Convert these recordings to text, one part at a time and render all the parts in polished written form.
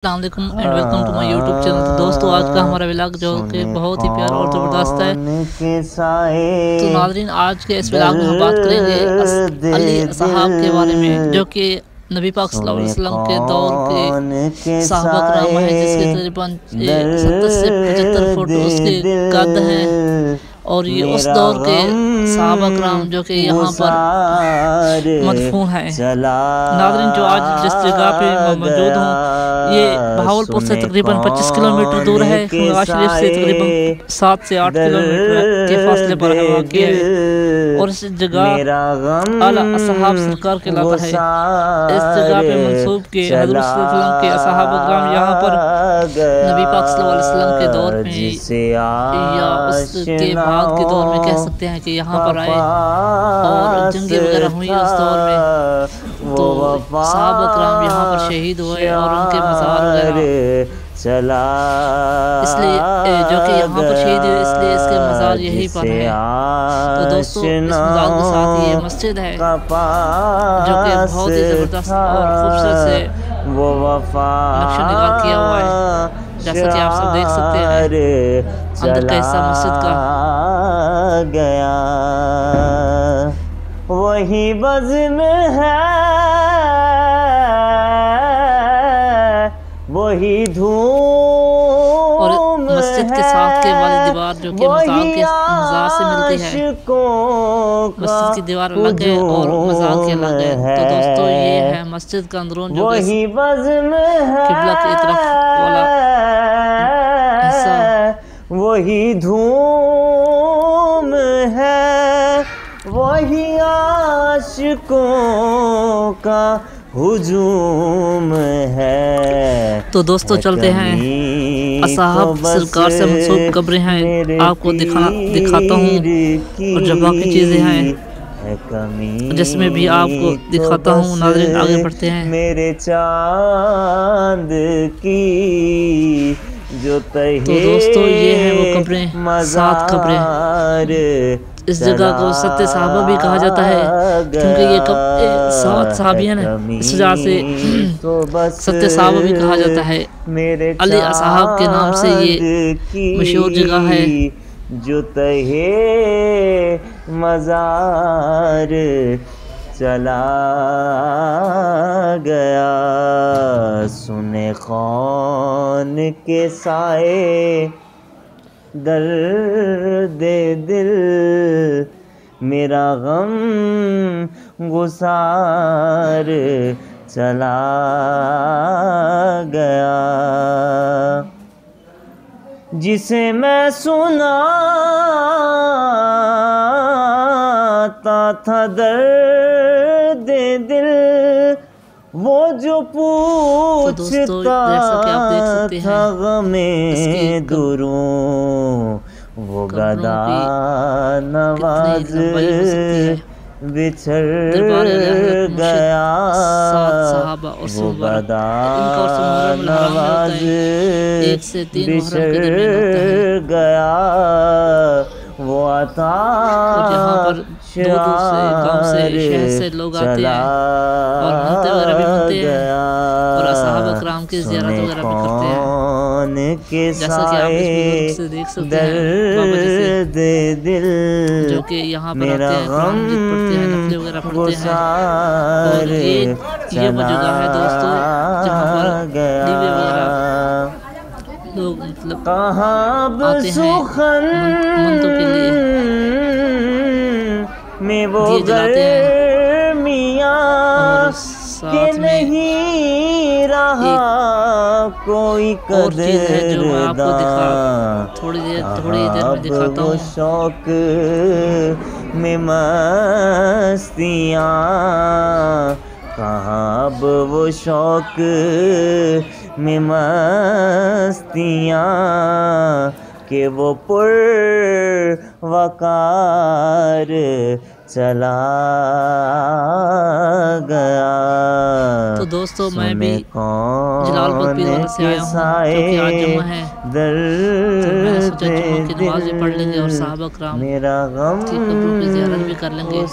السلام علیکم and welcome to my YouTube channel. تو دوستو آج کا ہمارا ولاگ جو کہ بہت ہی پیارا اور زبردست ہے۔ تو ناظرین آج کے اس ولاگ میں ہم بات کریں گے علی اصحاب کے بارے میں، جو کہ نبی پاک صلی اللہ علیہ وسلم کے دور کے صحابہ کرام ہیں، جس کے تقریباً 70 سے 75 فٹ اس کے قد ہیں، اور یہ اس دور کے صحابہ کرام جو کہ یہاں پر مدفون ہیں۔ ناظرین جو آج جس جگہ پہ میں موجود ہوں یہ بہاولپور سے تقریباً 25 کلومیٹر دور ہے، نواز شریف سے تقریباً 7 سے 8 کلومیٹر کے فاصلے پر واقع ہے، اور اس جگہ اعلیٰ اصحاب سرکار کہلاتا ہے۔ اس جگہ پہ منسوب کہ حضرت صلی اللہ علیہ وسلم کے صحابہ کرام یہاں پر نبی پاک صلی اللہ علیہ وسلم کے دور میں یا اس کے بعد کے دور میں کہہ سکتے ہیں کہ یہاں پر آئے اور جنگیں وغیرہ ہوئی اس دور میں، تو صحابہ کرام یہاں پر شہید ہوئے اور ان کے مزار وغیرہ اس لیے جو کہ یہاں پر شہید ہوئے، اس لیے اس کے مزار یہی پر ہے۔ تو دوستو اس مزار کے ساتھ یہ مسجد ہے جو کہ بہت ہی زبردست اور خوبصورت سے نقش و نگار کیا ہوا ہے، جیسا کہ آپ سب دیکھ سکتے ہیں اندر کا حصہ مسجد کا گیا وہی بزم ہے، وہی دھوم اور مسجد کے ساتھ کے والی دیوار جو کہ مزار سے ملتی ہے، مسجد کی دیوار الگ ہے اور مزار کے الگ ہے۔ تو دوستو یہ ہے مسجد کا اندرون جو کہ قبلہ کی طرف والا حصہ، وہی دھوم ہے، وہی عاشقوں کا ہجوم ہے۔ تو دوستو چلتے ہیں اصحاب سرکار سے منسوب قبریں ہیں، آپ کو دکھاتا ہوں، اور جب باقی چیزیں ہیں جس میں بھی آپ کو دکھاتا ہوں۔ ناظرین آگے بڑھتے ہیں۔ میرے چاند کی جو تو دوستو یہ ہیں وہ قبریں، 7 قبریں۔ اس جگہ کو ست صحابہ بھی کہا جاتا ہے کیونکہ یہ 7 صحابیاں ہیں، اس وجہ سے ست صحابہ بھی کہا جاتا ہے۔ علی اصحاب کے نام سے یہ مشہور جگہ ہے۔ جو تہے مزار چلا گیا، سنے خون کے سائے درد دل، میرا غم گسار چلا گیا، جسے میں سناتا تھا درد دل، وہ جو پوچھتا تھا غم دروں، وہ گدا نواز بچھڑ گیا، وہ گدا نواز بچھڑ گیا، وہ عطا شعار لوگ آتے ہیں اور منتے وغیرہ بھی منتے ہیں اور صحابہ کرام کی زیارت وغیرہ بھی کرتے ہیں، جیسا کہ آپ اس بزرگ سے دیکھ سکتے ہیں بابا جیسے، جو کہ یہاں پر آتے ہیں، قرآن مجید پڑھتے ہیں، نفل وغیرہ پڑھتے ہیں، اور یہ وہ جگہ ہے دوستو جہاں پر دیوے وغیرہ لوگ مطلب آتے ہیں منتوں کے لیے، میں وہ گرمیاں کہ نہیں رہا کوئی قدرداں، تھوڑی دیر میں دکھاتا ہوں۔ شوق میں مستیاں کہاں، اب وہ شوق میں مستیاں کہ وہ پر وقار چلا گیا۔ تو دوستو میں بھی جلال پور پیرواڑہ سے آیا ہوں، جو کہ آج جمعہ ہے، تو میں سوچا جمعہ کی نماز بھی پڑھ لیں گے اور صحابہ کرام کی قبروں کی زیارت بھی کر لیں گے اور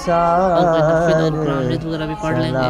کوئی نفل اور قرآن مجید وغیرہ بھی پڑھ لیں گے۔